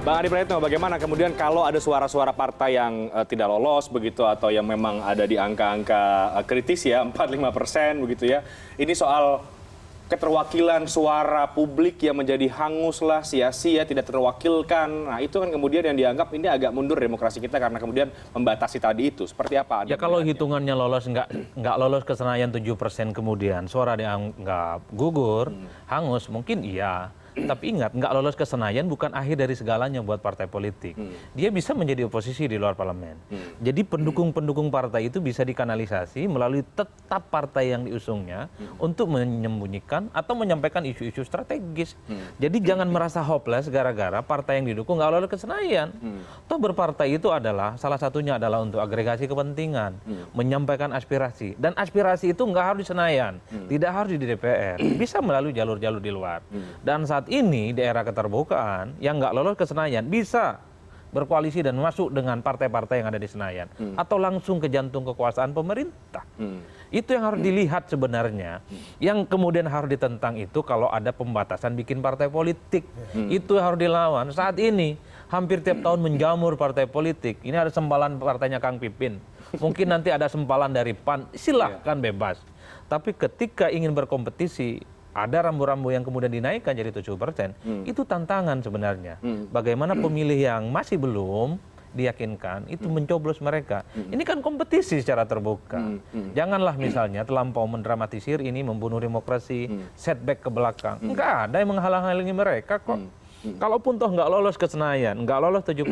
Bang Adi Praetno, bagaimana kemudian kalau ada suara-suara partai yang tidak lolos begitu atau yang memang ada di angka-angka kritis ya 4-5% begitu ya. Ini soal keterwakilan suara publik yang menjadi hangus lah, sia-sia, tidak terwakilkan. Nah itu kan kemudian yang dianggap ini agak mundur demokrasi kita karena kemudian membatasi tadi itu. Seperti apa? Ya kalau hitungannya lolos nggak lolos ke Senayan 7% kemudian suara dianggap gugur, hangus, mungkin iya. Tapi ingat, nggak lolos ke Senayan bukan akhir dari segalanya buat partai politik. Dia bisa menjadi oposisi di luar parlemen. Jadi pendukung-pendukung partai itu bisa dikanalisasi melalui tetap partai yang diusungnya untuk menyembunyikan atau menyampaikan isu-isu strategis. Jadi jangan merasa hopeless gara-gara partai yang didukung nggak lolos ke Senayan. Toh berpartai itu adalah, salah satunya adalah untuk agregasi kepentingan, menyampaikan aspirasi. Dan aspirasi itu nggak harus di Senayan, tidak harus di DPR, bisa melalui jalur-jalur di luar. Dan saat ini di era keterbukaan yang nggak lolos ke Senayan bisa berkoalisi dan masuk dengan partai-partai yang ada di Senayan atau langsung ke jantung kekuasaan pemerintah. Itu yang harus dilihat sebenarnya. Yang kemudian harus ditentang itu kalau ada pembatasan bikin partai politik. Itu harus dilawan. Saat ini hampir tiap tahun menjamur partai politik. Ini ada sempalan partainya Kang Pipin. Mungkin nanti ada sempalan dari PAN. Silahkan bebas. Tapi ketika ingin berkompetisi ada rambu-rambu yang kemudian dinaikkan jadi 7%, itu tantangan sebenarnya. Bagaimana pemilih yang masih belum diyakinkan, itu mencoblos mereka. Ini kan kompetisi secara terbuka. Janganlah misalnya terlampau mendramatisir ini membunuh demokrasi, setback ke belakang. Enggak ada yang menghalang-halangi mereka kok. Kalaupun toh nggak lolos ke Senayan, nggak lolos 7%,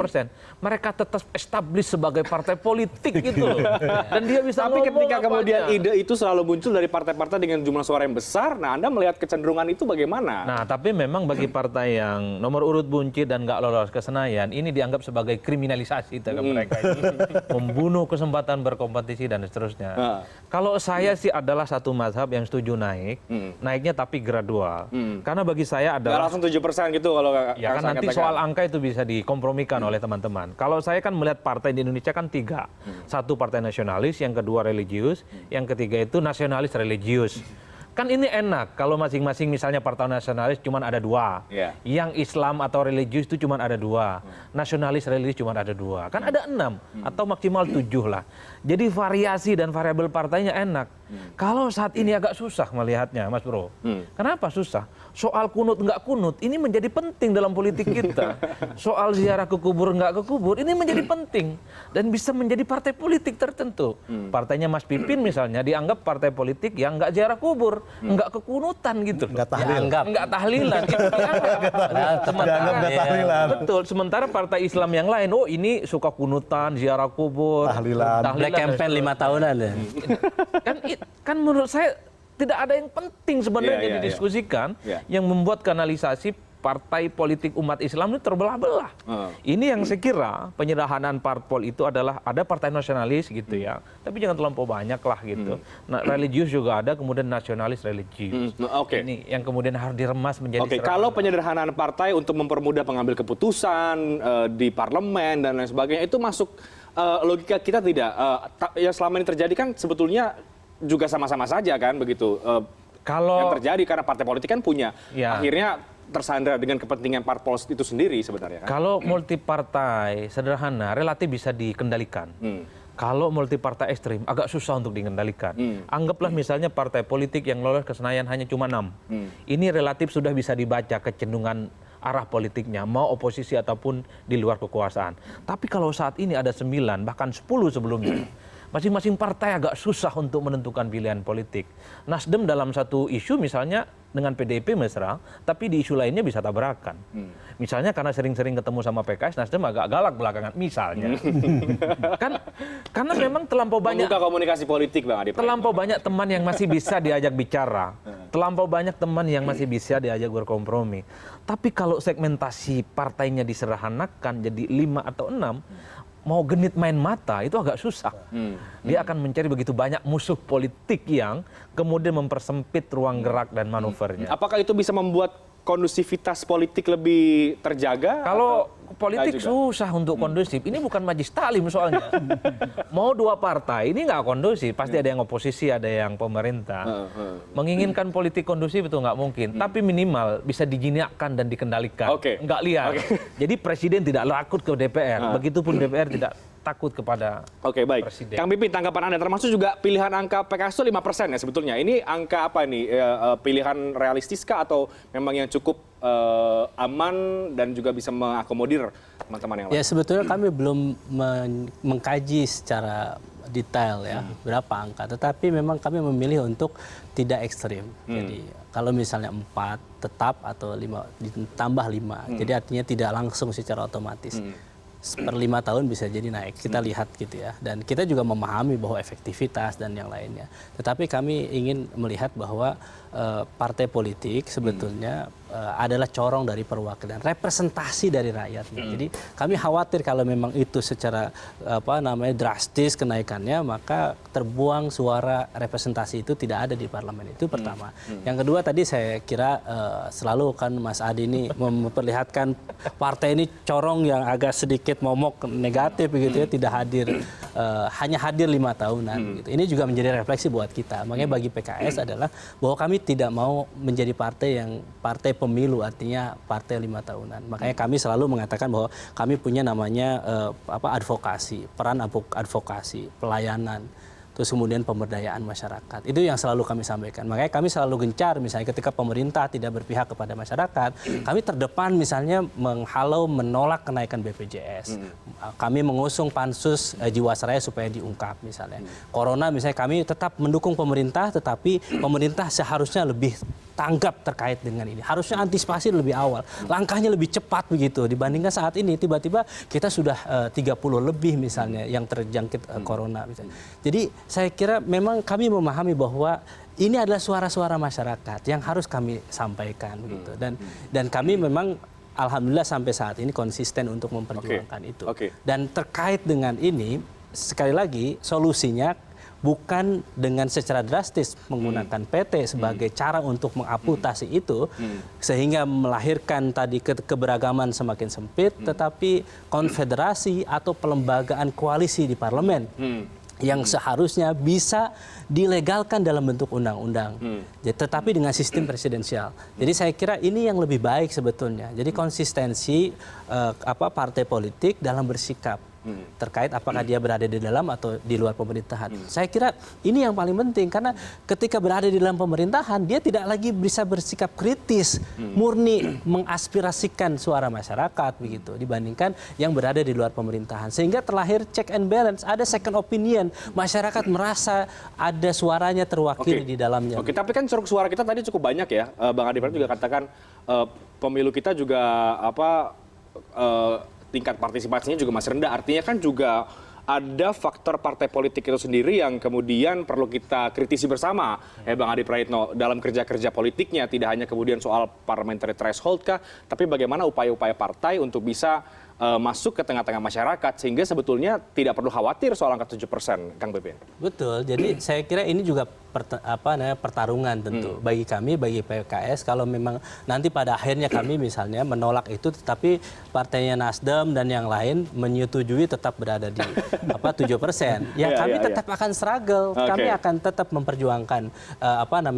mereka tetap establish sebagai partai politik gitu loh. Dan dia bisa Tapi ketika kemudian apanya. ide itu selalu muncul dari partai-partai dengan jumlah suara yang besar, nah Anda melihat kecenderungan itu bagaimana? Nah, tapi memang bagi partai yang nomor urut buncit dan nggak lolos ke Senayan, ini dianggap sebagai kriminalisasi terhadap mereka ini. Membunuh kesempatan berkompetisi dan seterusnya. Kalau saya sih adalah satu mazhab yang setuju naiknya tapi gradual. Karena bagi saya Nggak adalah... langsung 7% gitu kalau Ya kan nanti soal angka itu bisa dikompromikan oleh teman-teman. Kalau saya kan melihat partai di Indonesia kan 3. Satu partai nasionalis, yang kedua religius, yang ketiga itu nasionalis religius. Kan ini enak kalau masing-masing misalnya partai nasionalis cuma ada 2. Yang Islam atau religius itu cuma ada 2. Nasionalis religius cuma ada 2. Kan ada 6 atau maksimal 7 lah. Jadi variasi dan variabel partainya enak. Kalau saat ini agak susah melihatnya, Mas Bro. Kenapa susah? Soal kunut nggak kunut ini menjadi penting dalam politik kita. Soal ziarah ke kubur nggak ke kubur ini menjadi penting dan bisa menjadi partai politik tertentu. Partainya Mas Pipin misalnya dianggap partai politik yang nggak ziarah kubur, nggak kekunutan gitu. Nggak tahlil. Nggak tahlilan. Betul. Sementara partai Islam yang lain, oh ini suka kunutan, ziarah kubur, tahlilan. Black campaign 5 tahunan ya. Kan menurut saya tidak ada yang penting sebenarnya didiskusikan yang membuat kanalisasi partai politik umat Islam itu terbelah-belah. Ini yang saya kira penyederhanaan parpol itu adalah ada partai nasionalis gitu ya, tapi jangan terlampau banyak lah gitu. Nah, religius juga ada, kemudian nasionalis religius. Ini yang kemudian harus diremas menjadi kalau penyederhanaan partai untuk mempermudah pengambil keputusan di parlemen dan lain sebagainya itu masuk logika kita tidak? Yang selama ini terjadi kan sebetulnya juga sama-sama saja kan begitu. Yang terjadi karena partai politik kan punya akhirnya tersandra dengan kepentingan parpol itu sendiri sebenarnya. Kalau multi partai sederhana relatif bisa dikendalikan. Kalau multi partai ekstrim agak susah untuk dikendalikan. Anggaplah misalnya partai politik yang lolos ke Senayan hanya cuma 6. Ini relatif sudah bisa dibaca kecenderungan arah politiknya, mau oposisi ataupun di luar kekuasaan. Tapi kalau saat ini ada 9 bahkan 10 sebelumnya, masing-masing partai agak susah untuk menentukan pilihan politik. Nasdem dalam satu isu misalnya dengan PDIP mesra, tapi di isu lainnya bisa tabrakan. Misalnya karena sering-sering ketemu sama PKS, Nasdem agak galak belakangan misalnya. Kan karena memang terlampau banyak komunikasi politik, Bang Adi. Terlampau banyak teman yang masih bisa diajak bicara. Terlampau banyak teman yang masih bisa diajak berkompromi. Tapi kalau segmentasi partainya disederhanakan jadi 5 atau 6, mau genit main mata itu agak susah. Dia akan mencari begitu banyak musuh politik yang kemudian mempersempit ruang gerak dan manuvernya. Apakah itu bisa membuat kondusivitas politik lebih terjaga? Kalau atau politik nggak juga? susah untuk kondusif. Ini bukan majlis taklim soalnya. Mau dua partai, ini nggak kondusif. Pasti ada yang oposisi, ada yang pemerintah. Menginginkan politik kondusif itu nggak mungkin. Tapi minimal bisa dijinakkan dan dikendalikan. Oke. Nggak liar. Jadi presiden tidak takut ke DPR. Begitupun DPR tidak takut kepada Oke, baik. presiden. Kang Pipin, tanggapan Anda termasuk juga pilihan angka PKS itu 5% ya sebetulnya. Ini angka apa nih? Pilihan realistiskah atau memang yang cukup aman dan juga bisa mengakomodir teman-teman yang lain? Ya sebetulnya kami belum mengkaji secara detail ya berapa angka, tetapi memang kami memilih untuk tidak ekstrim. Jadi kalau misalnya 4 tetap atau 5 ditambah 5, jadi artinya tidak langsung secara otomatis. Per 5 tahun bisa jadi naik, kita lihat gitu ya. Dan kita juga memahami bahwa efektivitas dan yang lainnya. Tetapi kami ingin melihat bahwa partai politik sebetulnya adalah corong dari perwakilan, representasi dari rakyatnya. Jadi kami khawatir kalau memang itu secara drastis kenaikannya, maka terbuang suara representasi itu tidak ada di parlemen. Itu pertama. Yang kedua tadi saya kira selalu kan Mas Adi ini memperlihatkan partai ini corong yang agak sedikit momok negatif begitu ya, tidak hadir, hanya hadir 5 tahunan. Gitu. Ini juga menjadi refleksi buat kita. Makanya bagi PKS adalah bahwa kami tidak mau menjadi partai pemilu, artinya partai 5 tahunan. Makanya kami selalu mengatakan bahwa kami punya namanya advokasi, peran advokasi, pelayanan, terus kemudian pemberdayaan masyarakat. Itu yang selalu kami sampaikan. Makanya kami selalu gencar misalnya ketika pemerintah tidak berpihak kepada masyarakat, kami terdepan misalnya menghalau, menolak kenaikan BPJS. Kami mengusung pansus Jiwasraya supaya diungkap misalnya. Corona misalnya kami tetap mendukung pemerintah, tetapi pemerintah seharusnya lebih tanggap terkait dengan ini. Harusnya antisipasi lebih awal. Langkahnya lebih cepat begitu dibandingkan saat ini tiba-tiba kita sudah 30 lebih misalnya yang terjangkit corona misalnya. Jadi saya kira memang kami memahami bahwa ini adalah suara-suara masyarakat yang harus kami sampaikan begitu. Dan kami memang alhamdulillah sampai saat ini konsisten untuk memperjuangkan itu. Dan terkait dengan ini sekali lagi solusinya bukan dengan secara drastis menggunakan PT sebagai cara untuk mengamputasi itu sehingga melahirkan tadi keberagaman semakin sempit, tetapi konfederasi atau pelembagaan koalisi di parlemen yang seharusnya bisa dilegalkan dalam bentuk undang-undang, tetapi dengan sistem presidensial. Jadi saya kira ini yang lebih baik sebetulnya. Jadi konsistensi partai politik dalam bersikap terkait apakah dia berada di dalam atau di luar pemerintahan. Saya kira ini yang paling penting karena ketika berada di dalam pemerintahan dia tidak lagi bisa bersikap kritis, murni mengaspirasikan suara masyarakat begitu dibandingkan yang berada di luar pemerintahan. Sehingga terlahir check and balance, ada second opinion, masyarakat merasa ada suaranya terwakili di dalamnya. Oke, tapi kan ceruk suara kita tadi cukup banyak ya. Bang Adi Praetno juga katakan pemilu kita juga tingkat partisipasinya juga masih rendah. Artinya kan juga ada faktor partai politik itu sendiri yang kemudian perlu kita kritisi bersama. Bang Adi Praetno, dalam kerja-kerja politiknya tidak hanya kemudian soal parliamentary threshold kah, tapi bagaimana upaya-upaya partai untuk bisa masuk ke tengah-tengah masyarakat sehingga sebetulnya tidak perlu khawatir soal angka 7%, Kang Pipin. Betul. Jadi saya kira ini juga pertarungan tentu bagi kami, bagi PKS. Kalau memang nanti pada akhirnya kami misalnya menolak itu, tetapi partainya Nasdem dan yang lain menyetujui tetap berada di 7%. Ya kami tetap akan struggle. Kami akan tetap memperjuangkan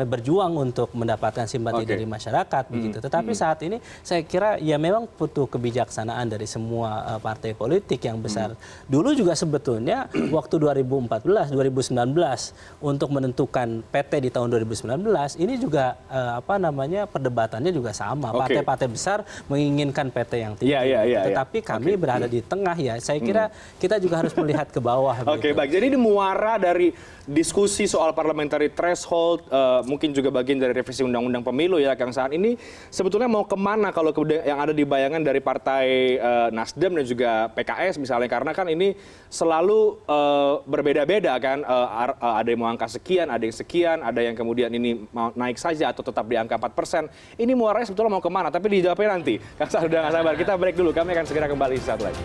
berjuang untuk mendapatkan simpati dari masyarakat begitu. Tetapi saat ini saya kira ya memang butuh kebijaksanaan dari semua partai politik yang besar. Dulu juga sebetulnya waktu 2014, 2019 untuk menentukan PT di tahun 2019 ini juga perdebatannya juga sama. Partai-partai besar menginginkan PT yang tinggi. Tetapi kami berada di tengah ya. Saya kira kita juga harus melihat ke bawah. Baik. Jadi ini muara dari diskusi soal parliamentary threshold, mungkin juga bagian dari revisi undang-undang pemilu ya, Kang Saan. Ini sebetulnya mau kemana kalau yang ada di bayangan dari partai Nasdem dan juga PKS misalnya, karena kan ini selalu berbeda-beda kan, ada yang mau angka sekian, ada yang sekian, ada yang kemudian ini mau naik saja atau tetap di angka 4%. Ini muaranya sebetulnya mau kemana? Tapi dijawabnya nanti. Kang Saan udah nggak sabar. Kita break dulu. Kami akan segera kembali saat lagi.